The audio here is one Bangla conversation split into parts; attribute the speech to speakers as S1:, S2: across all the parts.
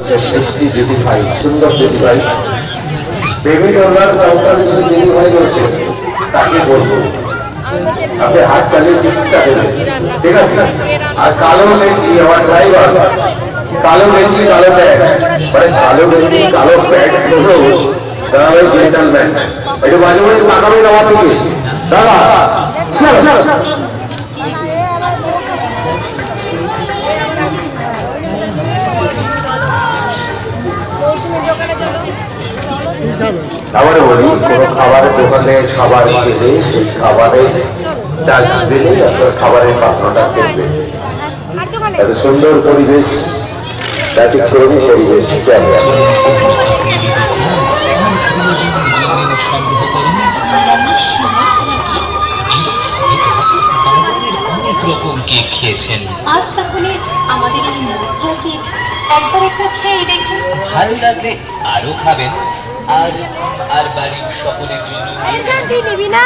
S1: মিষ্টি দিদি ভাই, সুন্দর দিদি ভাই, বেবি ডলার কাউন্টার যদি দিদি ভাই রয়েছে তাকে বলবো আপনি হাত চালিয়ে চিকিৎসা দেবেন, ঠিক আছে? আর কালো গেঞ্জি আমার ড্রাইভার, কালো গেঞ্জি কালো প্যান্ট, মানে কালো গেঞ্জি কালো প্যান্ট হলো দাদা ভাই জেন্টালম্যান, একটু মাঝে মাঝে তাকাবেন আমার দিকে দাদা। আবার বলি কোনো খাবারের দোকানে খাবার খেলে সেই খাবারের চার্জ দিলে আপনার খাবারের পাত্রটা করবে। এত সুন্দর পরিবেশ, ব্যতিক্রমী পরিবেশ
S2: অনেক রকম কেক খেয়েছেন, আজ তাহলে আমাদের এই মথুরা কেক একবার একটা খেয়ে দেখুন, ভালো লাগলে আরো খাবেন। আর আর বাড়ির সকলের জন্য নিবি না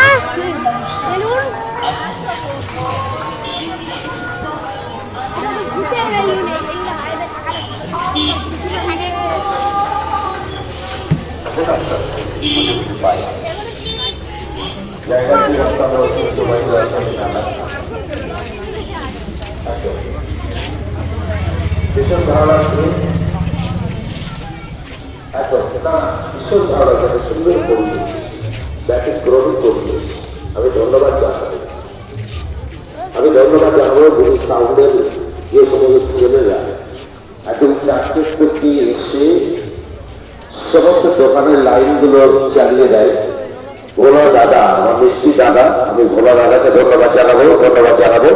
S1: ভীষণ ভালো লাগছে, এখন সেটা ভীষণ ভালো লাগছে, সুন্দর পরিবেশ, ব্যতিক্রমী পরিবেশ। আমি ধন্যবাদ জানাবো যিনি সাউন্ডের যে সমস্ত ছেলেরা একদম 4টে থেকে এসে সমস্ত দোকানের লাইনগুলো চালিয়ে দেয়। ভোলা দাদা, আমার মিষ্টি দাদা, আমি ভোলা দাদাকে ধন্যবাদ জানাবো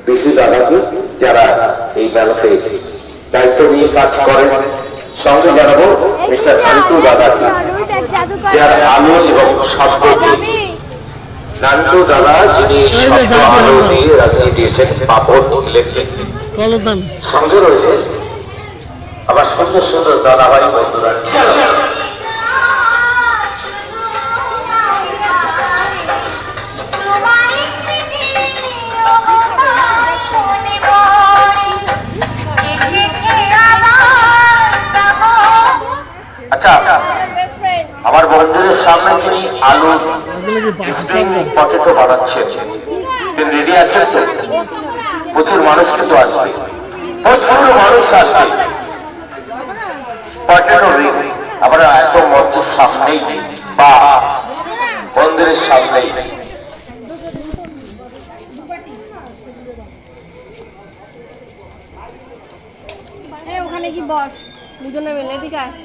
S1: পিসি দাদাকে, যারা এই মেলাতে দায়িত্ব নিয়ে কাজ করেন। সঙ্গে জানাবো মিস্টার নান্টু দাদাকে, যার আলো এবং শব্দকে, নান্টু দাদা যিনি শব্দ আলো দিয়ে রাখিয়ে দিয়েছেন পাপড় ইলেকট্রিক। সঙ্গে রয়েছে আবার সুন্দর সুন্দর দাদাভাই বন্ধুরা। আচ্ছা, আমার বন্ধুদের সামনে যিনি আলু পটেটো বানাচ্ছেন, তিনি রেডি আছেন তো? প্রচুর মানুষ কিন্তু আসবে, প্রচুর মানুষ আসবে। পটেটো রিং আমরা একদম মঞ্চের সামনেই বা মন্দিরের সামনেই।
S3: ওখানে কি বস দুজনে মিলে, ঠিক আছে?